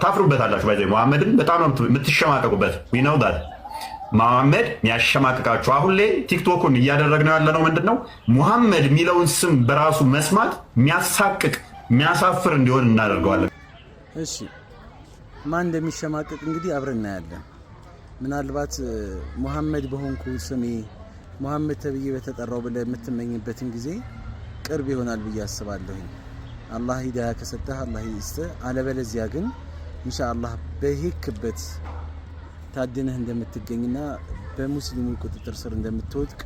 ታፍሩበታላችሁ። ባይዘ መሐመድን በጣም ነው የምትሸማቀቁበት። ነው ዳት መሐመድ የሚያሸማቅቃችሁ። አሁን ላይ ቲክቶኩን እያደረግነው ያለነው ምንድነው? መሐመድ የሚለውን ስም በራሱ መስማት የሚያሳቅቅ የሚያሳፍር እንዲሆን እናደርገዋለን። እሺ ማን እንደሚሸማቀቅ እንግዲህ አብረን እናያለን። ምናልባት መሐመድ በሆንኩ ስሜ መሐመድ ተብዬ በተጠራው ብለህ የምትመኝበትን ጊዜ ቅርብ ይሆናል ብዬ አስባለሁ። አላህ ሂዳያ ከሰጠህ አላህ ይስጥህ። አለበለዚያ ግን ኢንሻአላህ በሄክበት ታድነህ እንደምትገኝና በሙስሊሙ ቁጥጥር ስር እንደምትወድቅ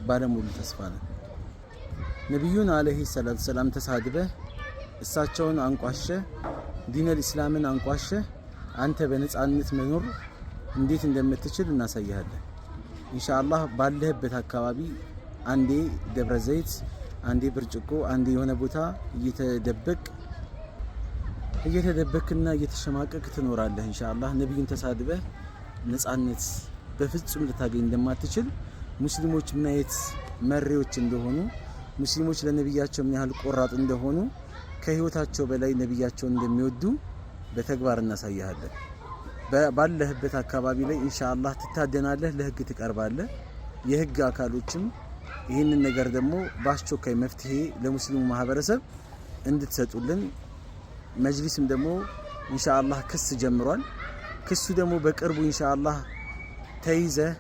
ባለሙሉ ተስፋ ነን። ነብዩን አለይሂ ሰላቱ ሰላም ተሳድበህ እሳቸውን አንቋሸህ ዲነል ኢስላምን አንቋሸህ አንተ በነጻነት መኖር እንዴት እንደምትችል እናሳያለን። ኢንሻአላህ ባለህበት አካባቢ አንዴ ደብረ ዘይት፣ አንዴ ብርጭቆ፣ አንዴ የሆነ ቦታ እየተደበክና እየተሸማቀቅ ትኖራለህ። ኢንሻአላህ ነብዩን ተሳድበህ ነጻነት በፍጹም ልታገኝ እንደማትችል ሙስሊሞች ምን አይነት መሪዎች እንደሆኑ ሙስሊሞች ለነብያቸው ምን ያህል ቆራጥ እንደሆኑ ከህይወታቸው በላይ ነብያቸውን እንደሚወዱ በተግባር እናሳያለን። ባለህበት አካባቢ ላይ ኢንሻአላህ ትታደናለህ፣ ለህግ ትቀርባለህ። የህግ አካሎችም ይህንን ነገር ደግሞ በአስቸኳይ መፍትሄ ለሙስሊሙ ማህበረሰብ እንድትሰጡልን መጅሊስም ደግሞ ኢንሻአላህ ክስ ጀምሯል። ክሱ ደግሞ በቅርቡ ኢንሻአላህ ተይዘህ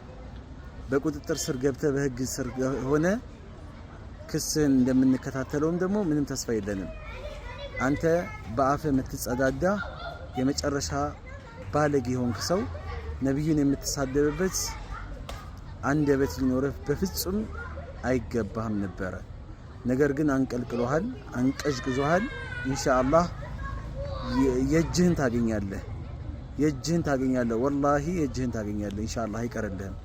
በቁጥጥር ስር ገብተህ በህግ ስር ሆነ ክስን እንደምንከታተለውም ደግሞ ምንም ተስፋ የለንም። አንተ በአፍህ የምትጸዳዳ የመጨረሻ ባለጌ ሆንክ ሰው ነብዩን የምትሳደብበት አንደበት ሊኖርህ በፍጹም አይገባህም ነበረ። ነገር ግን አንቀልቅሎሃል፣ አንቀዥቅዞሃል። ኢንሻአላህ የእጅህን ታገኛለህ፣ ወላሂ የእጅህን ታገኛለህ። ኢንሻአላህ አይቀርልህም።